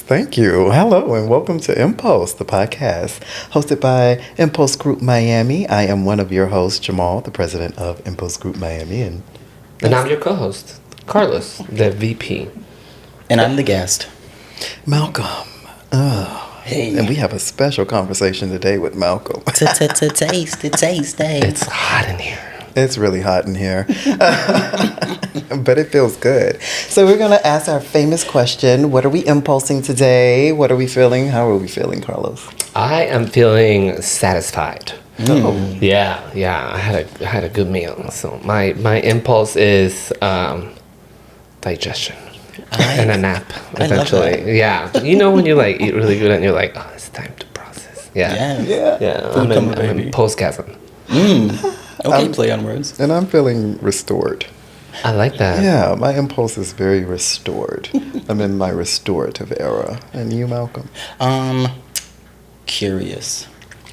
Thank you. Hello, and welcome to Impulse, the podcast hosted by Impulse Group Miami. I am one of your hosts, Jamal, the president of Impulse Group Miami. And I'm your co-host, Carlos, the VP. And I'm the guest. Malcolm. Hey. And we have a special conversation today with Malcolm. Taste, hey. It's hot in here. It's really hot in here, but it feels good. So we're going to ask our famous question. What are we impulsing today? What are we feeling? How are we feeling, Carlos? I am feeling satisfied. Oh. Yeah. I had a good meal. So my impulse is digestion and a nap eventually. Yeah. You know when you like eat really good and you're like, oh, it's time to process. Yeah. Food I'm in postgasm. Okay, play on words. And I'm feeling restored. I like that. Yeah, my impulse is very restored. I'm in my restorative era. And you, Malcolm? Curious.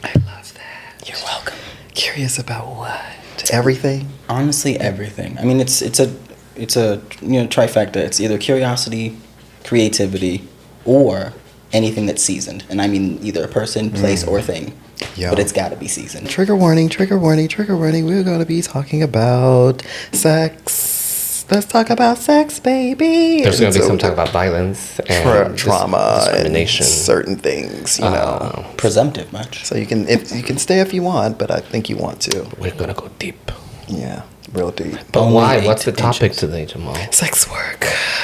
I love that. You're welcome. Curious about what? Everything? Honestly, everything. I mean, it's a trifecta. It's either curiosity, creativity, or anything that's seasoned. And I mean either a person, place, or thing. Yeah. But it's got to be seasoned. Trigger warning, trigger warning, trigger warning. We're going to be talking about sex. Let's talk about sex, baby. There's going to be some talk about violence and trauma, discrimination, and certain things, you know. Presumptive much. So you can stay if you want, but I think you want to. We're going to go deep. Yeah, real deep. But Only why? 8 What's the topic inches. today, Jamal? Sex work,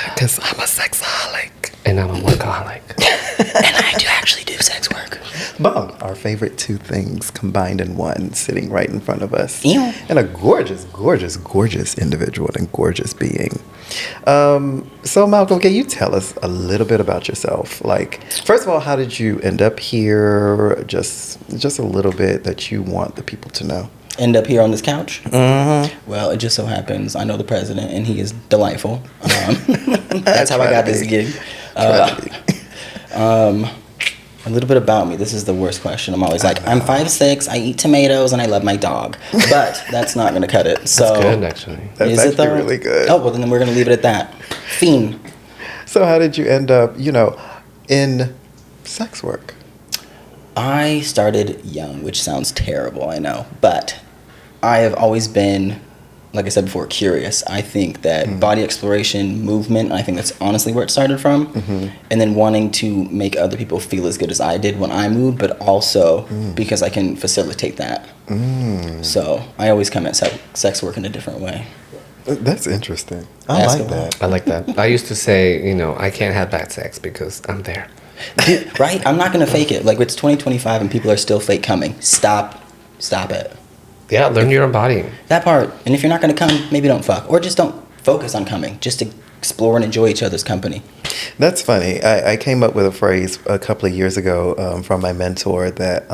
because I'm a sexaholic. And I'm a workaholic. And I do actually do sex work. Boom. Our favorite two things combined in one, sitting right in front of us. Ew. And a gorgeous, gorgeous, gorgeous individual and gorgeous being. So, Malcolm, can you tell us a little bit about yourself? Like, first of all, how did you end up here? Just a little bit that you want the people to know. End up here on this couch? Mm-hmm. Well, it just so happens I know the president, and he is delightful. That's how I got this gig. A little bit about me. This is the worst question. I'm always like, I'm 5'6", I eat tomatoes, and I love my dog. But that's not going to cut it. So That's good, actually. That's actually really good. Oh, well, then we're going to leave it at that. Fiend. So how did you end up, in sex work? I started young, which sounds terrible, I know. But I have always been, like I said before, curious. I think that body exploration, movement, I think that's honestly where it started from. Mm-hmm. And then wanting to make other people feel as good as I did when I moved, but also because I can facilitate that. So I always come at sex work in a different way. That's interesting. I like that. I like that. I used to say, I can't have bad sex because I'm there. Dude, right? I'm not going to fake it. Like, it's 2025 and people are still fake coming. Stop it. Yeah, learn your own body. That part. And if you're not going to come, maybe don't fuck. Or just don't focus on coming. Just to explore and enjoy each other's company. That's funny. I came up with a phrase a couple of years ago from my mentor that,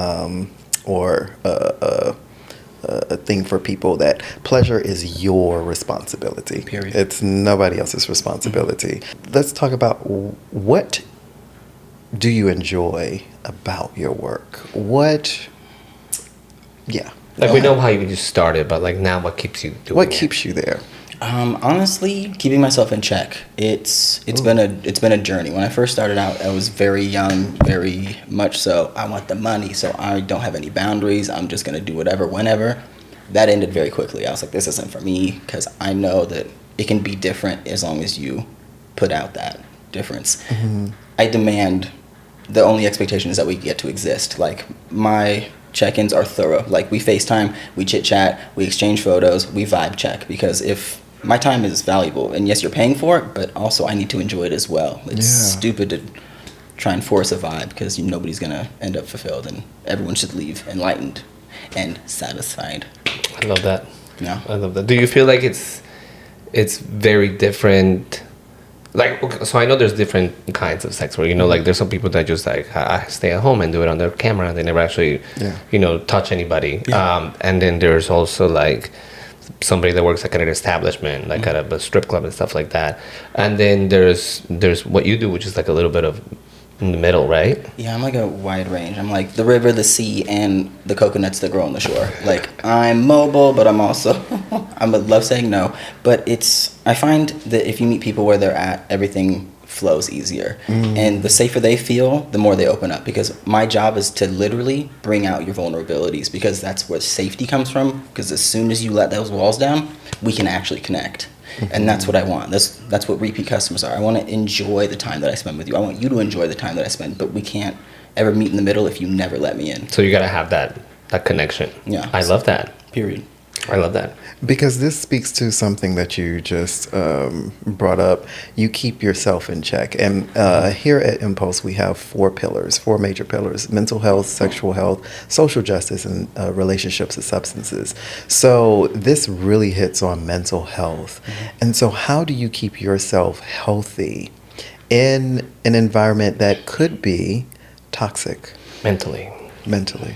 a thing for people, that pleasure is your responsibility. Period. It's nobody else's responsibility. Let's talk about what do you enjoy about your work? Like, we know how you started, but like now what keeps you doing What keeps you there? Honestly, keeping myself in check. It's been a journey. When I first started out, I was very young, very much so. I want the money, so I don't have any boundaries. I'm just gonna do whatever, whenever. That ended very quickly. I was like, this isn't for me, because I know that it can be different as long as you put out that difference. Mm-hmm. I demand, the only expectation is that we get to exist. Like, my check-ins are thorough. Like, we FaceTime, we chit-chat, we exchange photos, we vibe check. Because if my time is valuable, and yes, you're paying for it, but also I need to enjoy it as well. It's stupid to try and force a vibe, because nobody's going to end up fulfilled, and everyone should leave enlightened and satisfied. I love that. Yeah. I love that. Do you feel like it's very different? Like, okay, so I know there's different kinds of sex work. Like, there's some people that just like I stay at home and do it on their camera. They never actually, touch anybody. Yeah. And then there's also like somebody that works like at an establishment, like at a strip club and stuff like that. And then there's what you do, which is like a little bit of in the middle, right? Yeah, I'm like a wide range. I'm like the river, the sea, and the coconuts that grow on the shore. Like, I'm mobile, but I'm also, I love saying no. But I find that if you meet people where they're at, everything flows easier. And the safer they feel, the more they open up, because my job is to literally bring out your vulnerabilities, because that's where safety comes from, because as soon as you let those walls down, we can actually connect. And that's what I want. That's what repeat customers are. I want to enjoy the time that I spend with you. I want you to enjoy the time that I spend, but we can't ever meet in the middle if you never let me in. So you got to have that connection. Yeah. I love that. Period. I love that. Because this speaks to something that you just brought up. You keep yourself in check. And here at Impulse, we have four major pillars: mental health, sexual health, social justice, and relationships and substances. So this really hits on mental health. And so how do you keep yourself healthy in an environment that could be toxic? Mentally,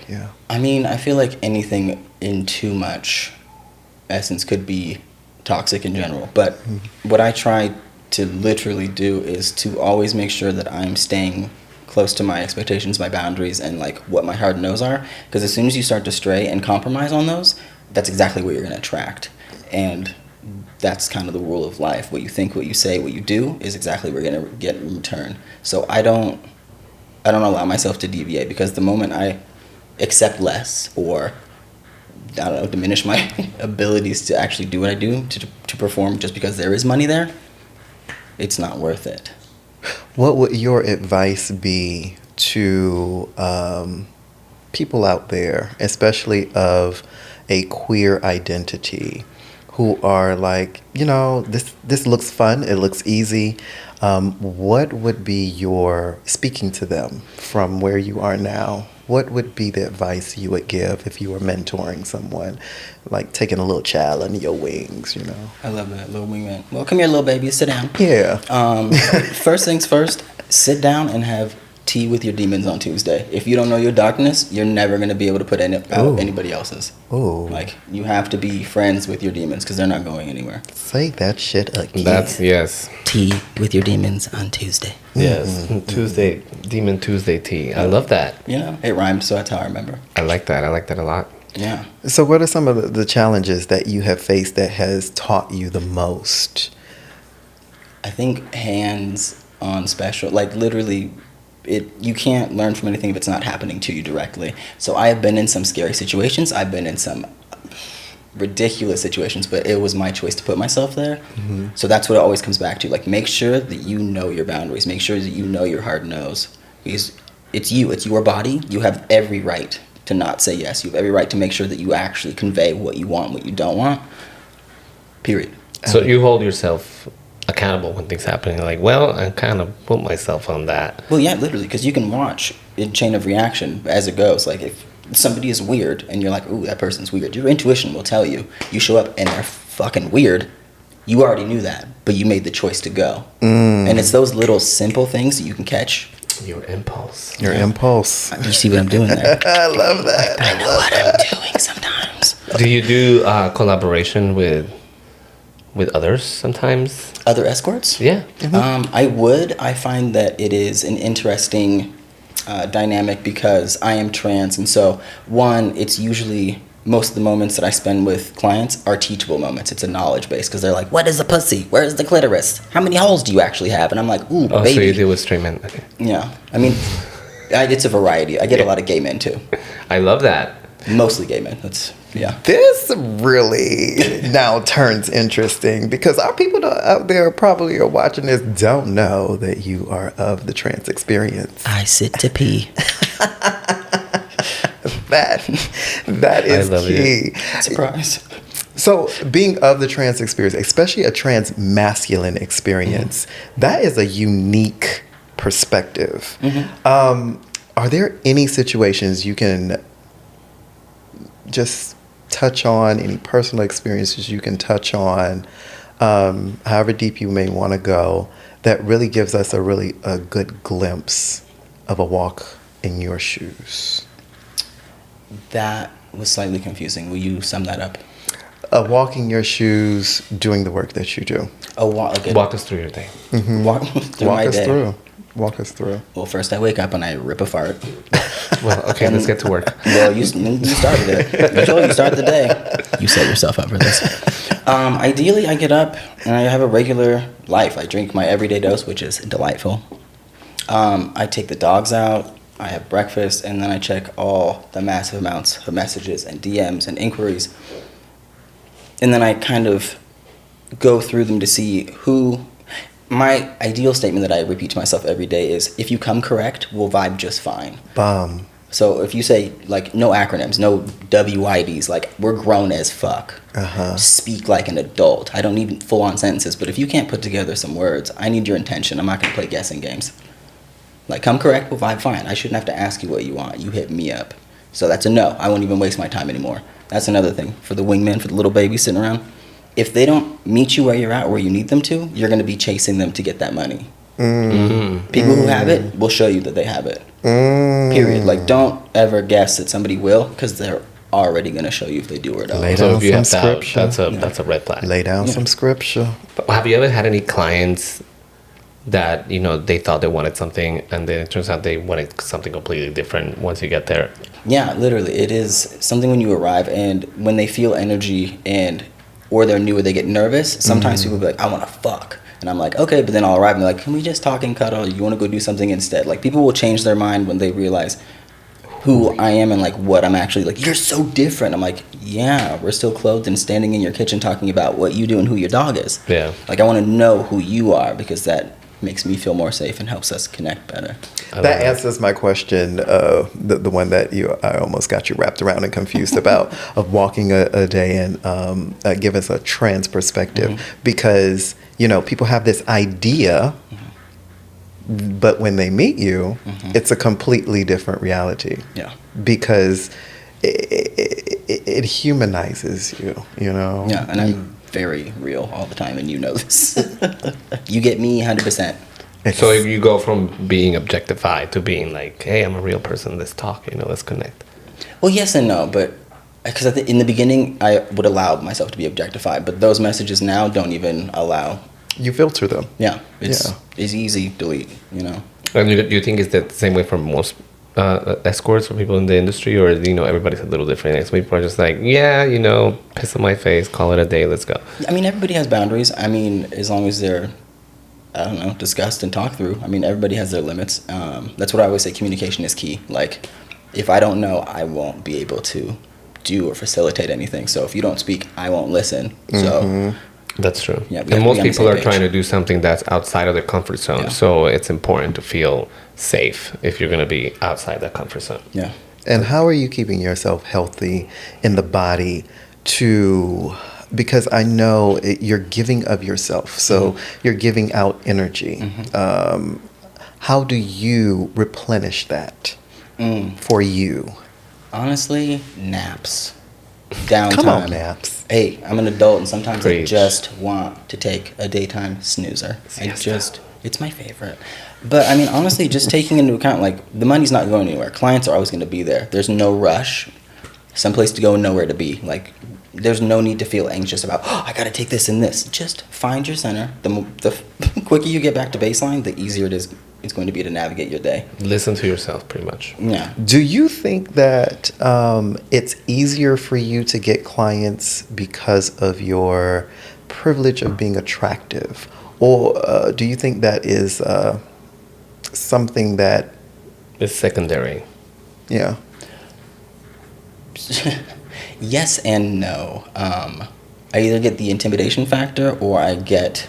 yeah. I mean, I feel like anything in too much essence could be toxic in general. But what I try to literally do is to always make sure that I'm staying close to my expectations, my boundaries, and like what my hard no's are. Because as soon as you start to stray and compromise on those, that's exactly what you're going to attract. And that's kind of the rule of life. What you think, what you say, what you do is exactly what you're going to get in return. So I don't allow myself to deviate, because the moment I accept less or diminish my abilities to actually do what I do, to perform just because there is money there, it's not worth it. What would your advice be to people out there, especially of a queer identity, who are like, this looks fun, it looks easy? What would be your speaking to them from where you are now? What would be the advice you would give if you were mentoring someone, like taking a little child under your wings, I love that, little wingman. Well, come here, little baby, sit down. Yeah. First things first, sit down and have tea with your demons on Tuesday. If you don't know your darkness, you're never going to be able to put out anybody else's. Ooh. Like, you have to be friends with your demons, because they're not going anywhere. Say that shit again. That's, yes. Tea with your demons on Tuesday. Yes. Tuesday, Demon Tuesday tea. I love that. It rhymed, so that's how I remember. I like that a lot. Yeah. So what are some of the challenges that you have faced that has taught you the most? I think hands-on special, like literally, you can't learn from anything if it's not happening to you directly. So I have been in some scary situations. I've been in some ridiculous situations, but it was my choice to put myself there. So that's what it always comes back to. Like, make sure that you know your boundaries. Make sure that you know your hard no's. Because it's your body. You have every right to not say yes. You have every right to make sure that you actually convey what you want, what you don't want. Period. So you hold yourself accountable when things happen. You're like, well, I kind of put myself on that. Well, yeah, literally, because you can watch a chain of reaction as it goes. Like, if somebody is weird and you're like, ooh, that person's weird, your intuition will tell you. You show up and they're fucking weird. You already knew that, but you made the choice to go. And it's those little simple things that you can catch. Your impulse. Your impulse. You see what I'm doing there? I love that. I know what I'm doing sometimes. Do you do collaboration with others sometimes? Other escorts? Yeah. I would. I find that it is an interesting dynamic, because I am trans, and so it's usually most of the moments that I spend with clients are teachable moments. It's a knowledge base, because they're like, what is a pussy? Where is the clitoris? How many holes do you actually have? And I'm like, ooh, baby. So you deal with straight men. Okay. Yeah. I mean, it's a variety. I get a lot of gay men too. I love that. Mostly gay men. Yeah. This really now turns interesting, because our people out there probably are watching this don't know that you are of the trans experience. I sit to pee. That is key. Surprise. So being of the trans experience, especially a trans masculine experience, that is a unique perspective. Are there any situations you can just touch on, any personal experiences you can touch on, however deep you may want to go, that really gives us a good glimpse of a walk in your shoes? That was slightly confusing. Will you sum that up? A walk in your shoes, doing the work that you do. Walk us through your day. Walk through Walk my us day. through. Walk us through. Well, first I wake up and I rip a fart. Well, okay, let's get to work. Well, you started it. Joel, you start the day. You set yourself up for this. Ideally, I get up and I have a regular life. I drink my everyday dose, which is delightful. I take the dogs out. I have breakfast, and then I check all the massive amounts of messages and DMs and inquiries. And then I kind of go through them to see who... My ideal statement that I repeat to myself every day is, if you come correct, we'll vibe just fine. Bomb. So if you say, like, no acronyms, no WIDs, like, we're grown as fuck. Speak like an adult. I don't need full-on sentences, but if you can't put together some words, I need your intention. I'm not going to play guessing games. Like, come correct, we'll vibe fine. I shouldn't have to ask you what you want. You hit me up. So that's a no. I won't even waste my time anymore. That's another thing. For the wingman, for the little baby sitting around, if they don't meet you where you're at, where you need them to, you're going to be chasing them to get that money. People who have it will show you that they have it. Period. Like, don't ever guess that somebody will, because they're already going to show you if they do or don't. Lay So down if you some have doubt, scripture. that's a red flag. Lay down some scripture. But have you ever had any clients that, you know, they thought they wanted something and then it turns out they wanted something completely different once you get there? Yeah, literally. It is something when you arrive, and when they feel energy or they're new or they get nervous, sometimes people be like, I want to fuck. And I'm like, okay, but then I'll arrive and they're like, can we just talk and cuddle? You want to go do something instead? Like, people will change their mind when they realize who I am and, like, what I'm actually, like, you're so different. I'm like, yeah, we're still clothed and standing in your kitchen talking about what you do and who your dog is. Yeah. Like, I want to know who you are, because that makes me feel more safe and helps us connect better. That answers my question, the one that I almost got you wrapped around and confused about, of walking a day and give us a trans perspective. Because, you know, people have this idea, but when they meet you, it's a completely different reality. Yeah. Because it humanizes you, you know? Yeah, and I'm very real all the time, and you know this. You get me 100%. So if you go from being objectified to being like, hey, I'm a real person, let's talk, you know, let's connect. Well, yes and no, but because in the beginning I would allow myself to be objectified, but those messages now don't even allow. You filter them. Yeah, it's easy, delete, you know. And you think is that the same way for most escorts or people in the industry, or, you know, everybody's a little different? Like, some people are just like, yeah, you know, piss on my face, call it a day, let's go. I mean, everybody has boundaries. I mean, as long as they're, I don't know, discussed and talked through. I mean, everybody has their limits. That's what I always say, communication is key. Like, if I don't know, I won't be able to do or facilitate anything. So if you don't speak, I won't listen. So that's true. Yeah, and most people are page. trying to do something that's outside of their comfort zone. Yeah. So it's important to feel safe if you're going to be outside that comfort zone. Yeah. And how are you keeping yourself healthy in the body because I know you're giving of yourself, so you're giving out energy. How do you replenish that for you? Honestly, naps. Downtime. Come on, naps. Hey, I'm an adult, and sometimes Preach. I just want to take a daytime snoozer. Siesta. It's my favorite. But I mean, honestly, just taking into account, like, the money's not going anywhere. Clients are always going to be there. There's no rush. Someplace to go and nowhere to be. Like, there's no need to feel anxious about, oh, I got to take this and this. Just find your center. The quicker you get back to baseline, the easier it's going to be to navigate your day. Listen to yourself, pretty much. Yeah. Do you think that it's easier for you to get clients because of your privilege of being attractive? Or do you think that is something that... It's secondary. Yeah. Yes and no. I either get the intimidation factor, or I get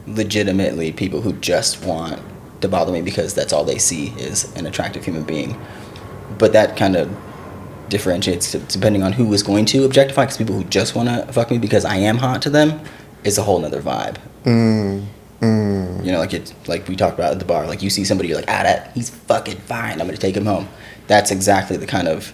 legitimately people who just want to bother me because that's all they see is an attractive human being. But that kind of differentiates depending on who is going to objectify, because people who just want to fuck me because I am hot to them is a whole nother vibe. You know, like we talked about at the bar. Like, you see somebody, you're like, he's fucking fine, I'm gonna take him home. That's exactly the kind of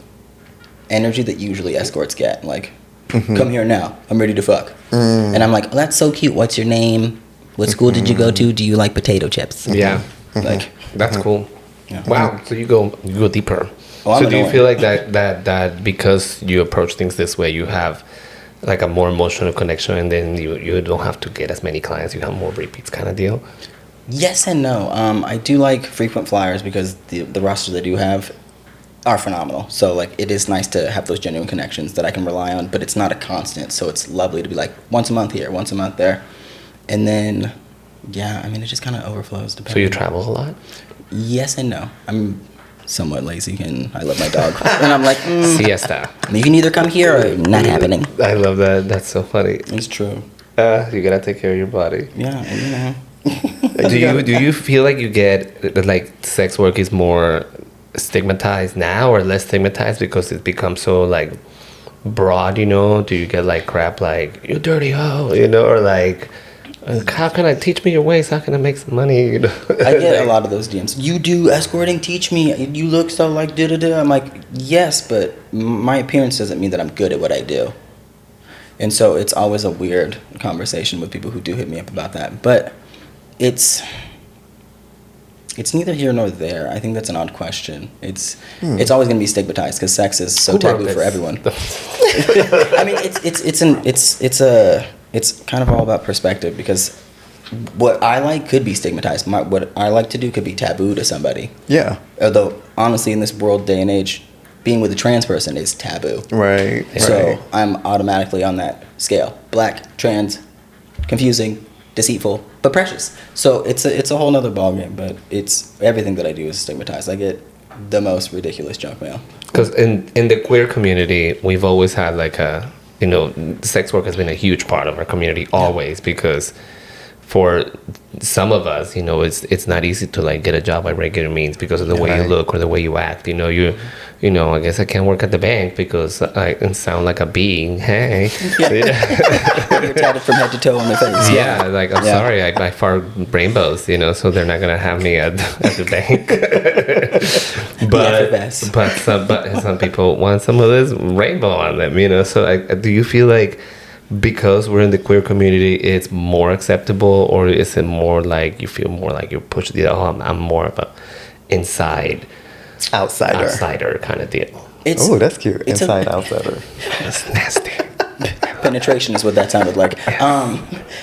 energy that usually escorts get. Like, come here now, I'm ready to fuck. And I'm like, oh, that's so cute, what's your name, what school did you go to, do you like potato chips? Yeah. Like, That's cool. Yeah. Wow. So you go deeper. Oh, I'm so do you annoying. feel like that because you approach things this way, you have like a more emotional connection, and then you don't have to get as many clients, you have more repeats kind of deal? Yes and no. I do like frequent flyers because the rosters they do have are phenomenal. So like it is nice to have those genuine connections that I can rely on, but it's not a constant. So it's lovely to be like once a month here, once a month there, and then yeah, I mean it just kind of overflows. So you travel a lot? Yes and no. I'm somewhat lazy and I love my dog, and I'm like siesta. You can either come here or not happening. I love that. That's so funny. It's true. You gotta take care of your body. Yeah, you know. Do you feel like you get like sex work is more stigmatized now or less stigmatized because it becomes so like broad, you know? Do you get like crap like you dirty hoe, you know, or like how can I teach me your ways? How can I make some money? You know? I get a lot of those DMs. You do escorting? Teach me. You look so like da da da. I'm like, yes, but my appearance doesn't mean that I'm good at what I do. And so it's always a weird conversation with people who do hit me up about that. But it's neither here nor there. I think that's an odd question. It's always going to be stigmatized because sex is so taboo for everyone. I mean, it's kind of all about perspective because what I like could be stigmatized. What I like to do could be taboo to somebody. Yeah. Although honestly, in this world, day and age, being with a trans person is taboo. Right. So I'm automatically on that scale. Black, trans, confusing, deceitful, but precious. So it's a whole nother ballgame, but it's everything that I do is stigmatized. I get the most ridiculous junk mail. Because in the queer community, we've always had like a, you know, sex work has been a huge part of our community always because for some of us, you know, it's not easy to like get a job by regular means because of the way you look or the way you act. You know, you know, I guess I can't work at the bank because I sound like a being. Hey, You're tatted from head to toe on their face. Yeah, like I'm sorry, I fart rainbows. You know, so they're not gonna have me at the bank. but some people want some of this rainbow on them. You know, so do you feel like, because we're in the queer community, it's more acceptable, or is it more like you feel more like you're pushed? I'm more of a outsider kind of deal. Oh, that's cute. Inside outsider. That's nasty. Penetration is what that sounded like.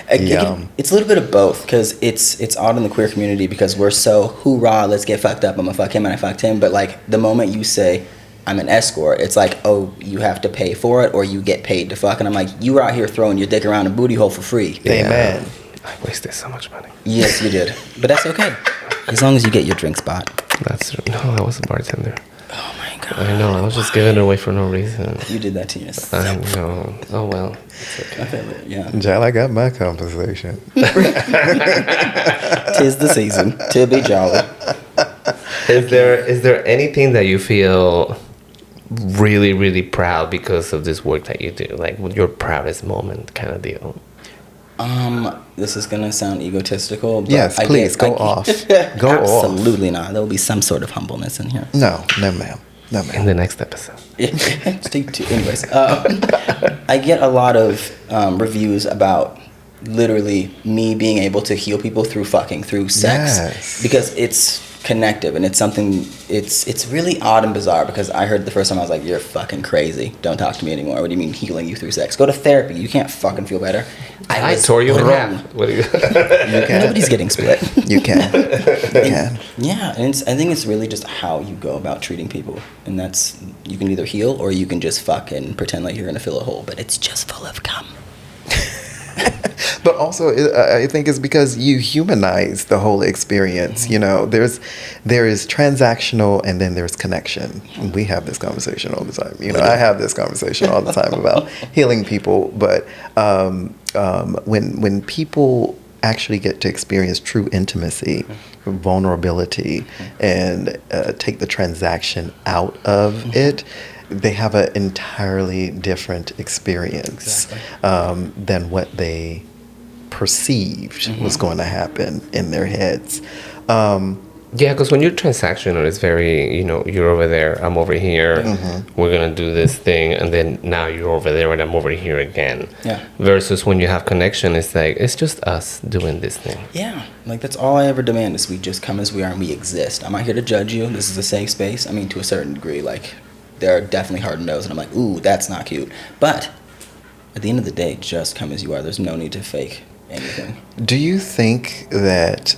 It's a little bit of both because it's odd in the queer community because we're so hoorah, let's get fucked up. I'm gonna fuck him and I fucked him. But like the moment you say I'm an escort, it's like, oh, you have to pay for it or you get paid to fuck. And I'm like, you were out here throwing your dick around a booty hole for free. Amen. I wasted so much money. Yes, you did. But that's okay. As long as you get your drink spot. That's true. No, I was a bartender. Oh my God. I know. I was just giving it away for no reason. You did that to yourself. I know. Oh, well. It's okay. I feel it, yeah. Jal, I got my compensation. 'Tis the season to be jolly. Is there anything that you feel really, really proud because of this work that you do? Like your proudest moment kind of deal? This is gonna sound egotistical, but yes, please go off. Go off. Absolutely not. There will be some sort of humbleness in here. No, ma'am. In the next episode. Stay tuned. Anyways, I get a lot of reviews about literally me being able to heal people through sex, because it's connective and it's something. It's really odd and bizarre because I heard the first time I was like, "You're fucking crazy. Don't talk to me anymore. What do you mean healing you through sex? Go to therapy. You can't fucking feel better." I tore you in half. What do you? Nobody's getting split. You can. Yeah, and I think it's really just how you go about treating people, and that's, you can either heal or you can just fuck and pretend like you're gonna fill a hole, but it's just full of cum. But also, I think it's because you humanize the whole experience. Mm-hmm. You know, there is transactional and then there's connection. We have this conversation all the time. You know, I have this conversation all the time about healing people. But when people actually get to experience true intimacy, vulnerability, and take the transaction out of it, they have an entirely different experience than what they perceived was going to happen in their heads. Yeah, because when you're transactional, it's very, you know, you're over there, I'm over here, we're going to do this thing, and then now you're over there and I'm over here again. Yeah. Versus when you have connection, it's like, it's just us doing this thing. Yeah, like that's all I ever demand is we just come as we are and we exist. I'm not here to judge you. This is a safe space. I mean, to a certain degree, like, there are definitely hard no's, and I'm like, ooh, that's not cute. But at the end of the day, just come as you are. There's no need to fake anything. Do you think that,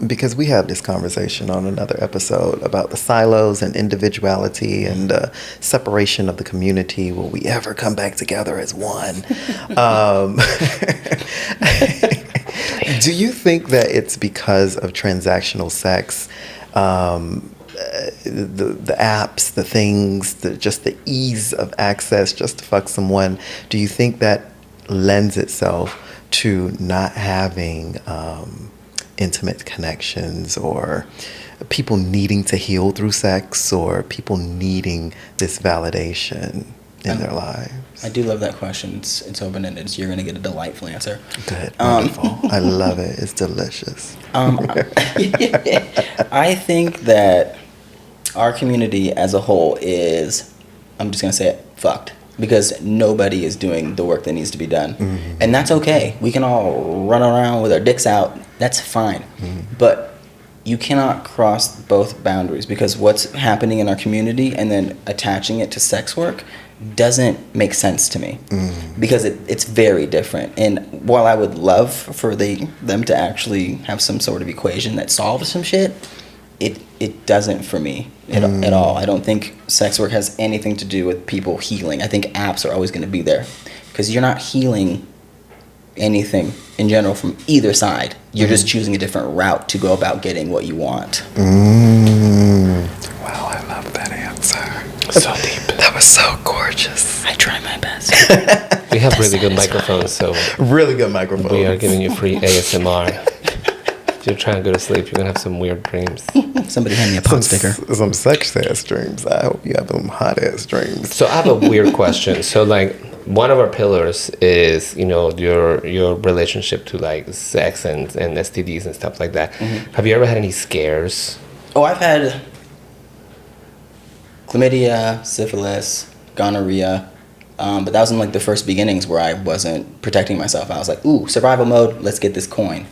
because we had this conversation on another episode about the silos and individuality and separation of the community, will we ever come back together as one? Do you think that it's because of transactional sex, the apps, the things, just the ease of access just to fuck someone? Do you think that lends itself to not having intimate connections, or people needing to heal through sex, or people needing this validation in their lives? I do love that question. It's open-ended, so you're going to get a delightful answer. Good, wonderful. I love it. It's delicious. I think that our community as a whole is, I'm just going to say it, fucked. Because nobody is doing the work that needs to be done. Mm-hmm. And that's okay. We can all run around with our dicks out. That's fine. Mm-hmm. But you cannot cross both boundaries, because what's happening in our community and then attaching it to sex work doesn't make sense to me. Mm-hmm. Because it's very different. And while I would love for them to actually have some sort of equation that solves some shit, it doesn't for me at all. I don't think sex work has anything to do with people healing. I think apps are always going to be there, because you're not healing anything in general from either side. You're just choosing a different route to go about getting what you want. Wow, I love that answer. So deep. That was so gorgeous. I try my best. We have really good microphones, so really good microphones. we are giving you free ASMR. If you're trying to go to sleep, you're gonna have some weird dreams. Somebody hand me a pot sticker. Some sex ass dreams. I hope you have them hot ass dreams. So I have a weird question. So like, one of our pillars is, your relationship to like sex and STDs and stuff like that. Mm-hmm. Have you ever had any scares? Oh, I've had chlamydia, syphilis, gonorrhea. But that was in like the first beginnings where I wasn't protecting myself. I was like, ooh, survival mode, let's get this coin.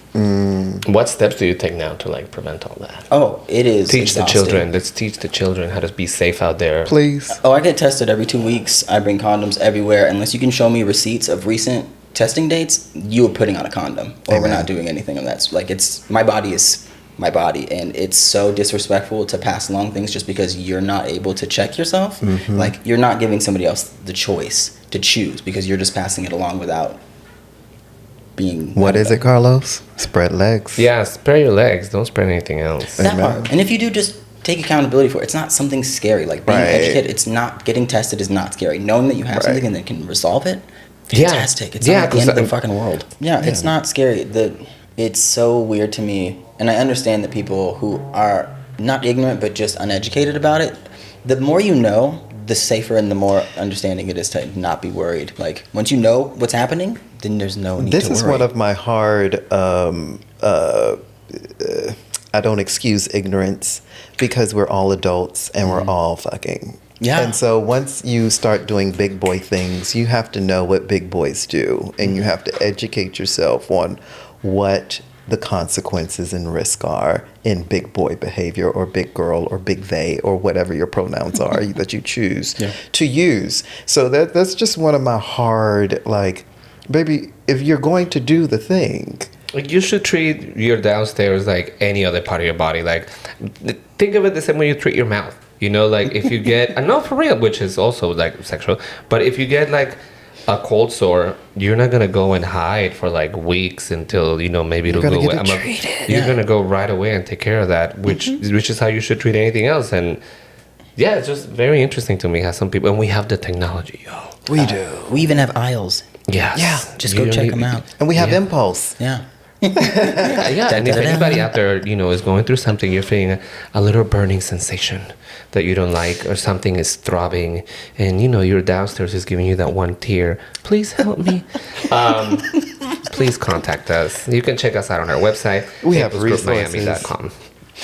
What steps do you take now to like prevent all that? Oh, it is exhausting. Let's teach the children how to be safe out there. Please. Oh, I get tested every 2 weeks. I bring condoms everywhere. Unless you can show me receipts of recent testing dates, you are putting on a condom. Or we're not doing anything of that. Like, my body is my body, and it's so disrespectful to pass along things just because you're not able to check yourself. Mm-hmm. Like, you're not giving somebody else the choice to choose, because you're just passing it along without being... What is it, Carlos? Spread legs. Yeah, spread your legs. Don't spread anything else. That part. And if you do, just take accountability for it. It's not something scary. Like, being educated, it's not... Getting tested is not scary. Knowing that you have something and then can resolve it, fantastic. It's not the end of the fucking world. Yeah, it's not scary. It's so weird to me. And I understand that people who are not ignorant but just uneducated about it, the more you know, the safer and the more understanding it is to not be worried. Like, once you know what's happening, then there's no need to worry. This is one of my hard, I don't excuse ignorance, because we're all adults and we're all fucking. Yeah. And so once you start doing big boy things, you have to know what big boys do, and you have to educate yourself on what the consequences and risk are in big boy behavior, or big girl, or big they, or whatever your pronouns are that you choose to use. So that's just one of my hard, like, baby, if you're going to do the thing, you should treat your downstairs like any other part of your body. Like, think of it the same way you treat your mouth. Like, if you get, and not for real, which is also like sexual, but if you get like a cold sore, you're not gonna go and hide for like weeks until maybe it'll go away. You're gonna go right away and take care of that, which is how you should treat anything else. And yeah, it's just very interesting to me how some people, and we have the technology, yo. We do. We even have aisles. Yes. Yeah. Just go check them out. And we have Impulse. Yeah. And if anybody out there, is going through something, you're feeling a little burning sensation that you don't like, or something is throbbing, and your downstairs is giving you that one tear, please help me. Please contact us. You can check us out on our website. We have resources. Miami.com.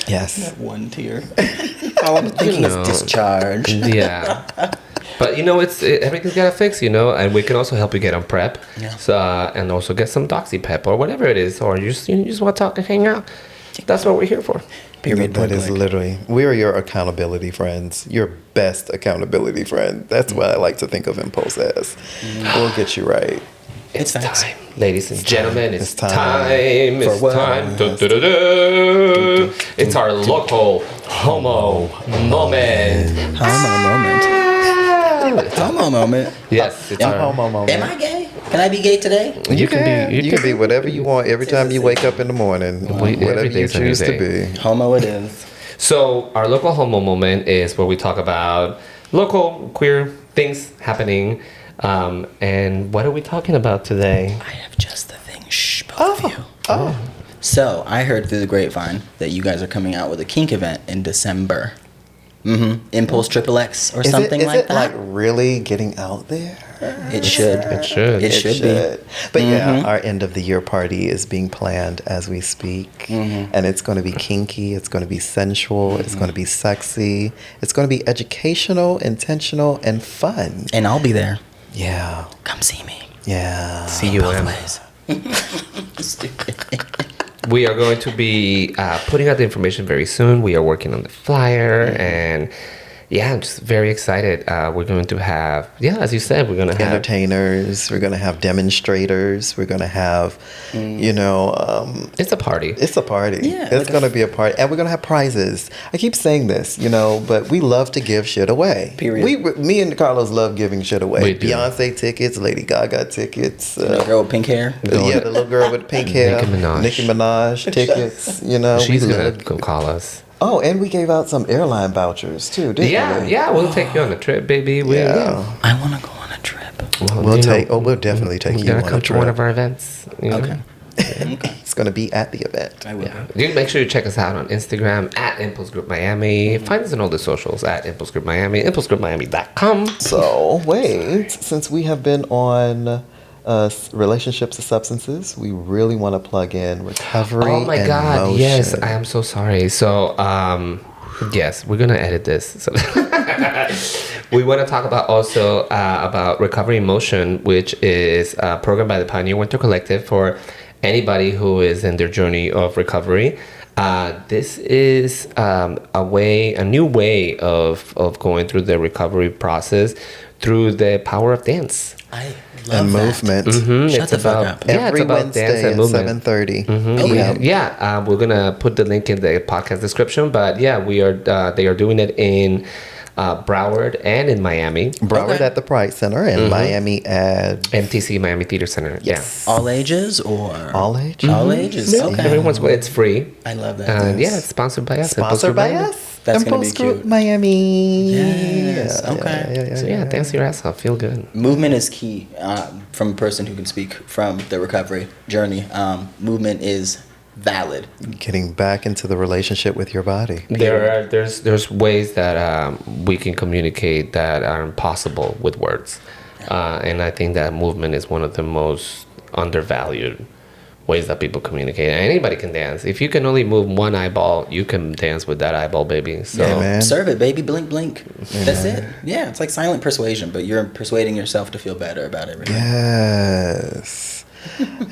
Yes. That one tear. All I'm thinking is discharge. Yeah. But everything's got to fix, and we can also help you get on PrEP. Yeah. So, and also get some DoxyPEP or whatever it is, or you just want to talk and hang out. That's what we're here for. Period. That is literally, we are your accountability friends, your best accountability friend. That's what I like to think of Impulse as. We'll get you right. It's facts. time. Ladies and gentlemen, it's time. For It's what? time. Du-du-du-du. It's our local homo moment. Homo moment. Homo moment. Yes, it's Am our homo moment. Am I gay? Can I be gay today? You can be whatever you want every time you wake up in the morning. Whatever every you day's a new choose to day. be. Homo it is. So our local homo moment is where we talk about local queer things happening. And what are we talking about today? I have just the thing. Shh, both of you. Oh. So I heard through the grapevine that you guys are coming out with a kink event in December. Impulse XXX or something is like it that. like really getting out there? It should. It should. It should be. But yeah, our end of the year party is being planned as we speak. And it's going to be kinky. It's going to be sensual. It's going to be sexy. It's going to be educational, intentional, and fun. And I'll be there. Yeah. Come see me. Yeah. See you Both in. ways. Stupid. We are going to be putting out the information very soon. We are working on the flyer, and yeah, I'm just very excited. We're going to have, as you said, we're going to have entertainers. We're going to have demonstrators. We're going to have, it's a party. it's a party. Yeah, It's like going to be a party. And we're going to have prizes. I keep saying this, but we love to give shit away. Period. Me and Carlos love giving shit away. We do. Beyonce tickets, Lady Gaga tickets. The girl with pink hair. The little girl with pink hair. Nicki Minaj. tickets. She's we going love- to go call us. Oh, and we gave out some airline vouchers too, didn't we? Yeah, we'll take you on a trip, baby. Yeah. I want to go on a trip. We'll definitely take you gotta on a come to trip. one of our events. Okay. It's going to be at the event. I will. Yeah. You make sure you check us out on Instagram at Impulse Group Miami. Find us on all the socials at Impulse Group Miami, impulsegroupmiami.com. So, wait, since we have been on relationships and substances, we really want to plug in recovery. Oh my and God! motion. Yes, I am so sorry. So, yes, we're gonna edit this. So we want to talk about also about Recovery in Motion, which is a program by the Pioneer Winter Collective for anybody who is in their journey of recovery. This is a new way of going through the recovery process through the power of dance. I love And that. movement. Shut the fuck up. Yeah, Every it's about Wednesday dance and at movement. 7:30 Okay. p.m. We're gonna put the link in the podcast description. But yeah, we are. They are doing it in Broward and in Miami. Broward Okay. at the Pride Center and Miami at MTC Miami Theater Center. Yes. All ages or all age. all ages? Yeah. Okay. Everyone's it's free. I love that. And yeah, it's sponsored by us. Sponsored by us. That's gonna Impulse be Group cute. Miami. Yes, okay. So yeah, dance your ass off. Feel good. Movement is key. From a person who can speak from the recovery journey, movement is valid. Getting back into the relationship with your body. There's ways that we can communicate that are impossible with words, and I think that movement is one of the most undervalued ways that people communicate. And anybody can dance. If you can only move one eyeball, you can dance with that eyeball, baby. So Yeah, man. Serve it, baby. Blink, blink. That's it. Yeah, it's like silent persuasion, but you're persuading yourself to feel better about everything. Yes.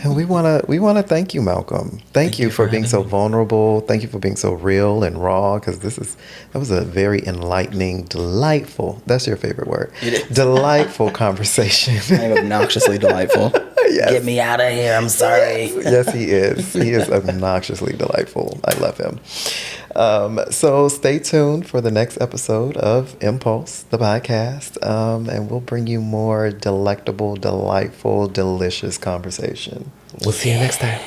And we wanna thank you, Malcolm. Thank you for being so vulnerable. Thank you for being so real and raw. Because that was a very enlightening, delightful. That's your favorite word. It is. Delightful conversation. I'm obnoxiously delightful. Yes. Get me out of here. I'm sorry. Yes, he is. He is obnoxiously delightful. I love him. So stay tuned for the next episode of Impulse, the podcast, and we'll bring you more delectable, delightful, delicious conversation. we'll see you next time.